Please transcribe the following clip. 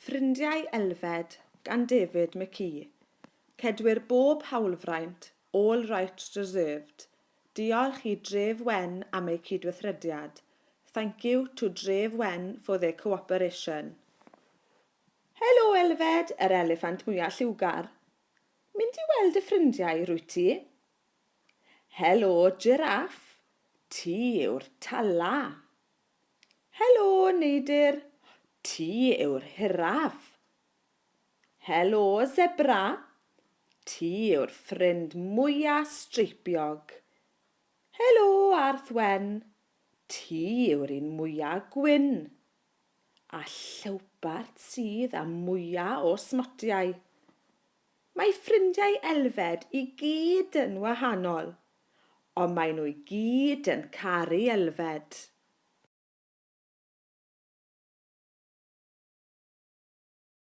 Ffrindiau Elfed gan David McKee. Cedwyr bob hawlfraint, all rights reserved. Diolch i Dref Wen am ei cydweithrediad. Thank you to Dref Wen for their cooperation. Helo Elfed, yr eliffant mwyaf lliwgar. Mynd i weld y ffrindiau rwyt ti? Helo Giraff, ti yw'r tala. Helo Neidyr, ti yw'r hiraf. Helo Zebra, ti yw'r ffrind mwyaf streipiog. Helo Arthwen, ti yw'r un mwyaf gwyn. A llewbart sydd â mwyaf o smotiau. Mae ffrindiau Elfed i gyd yn wahanol, ond maen nhw i gyd yn caru Elfed.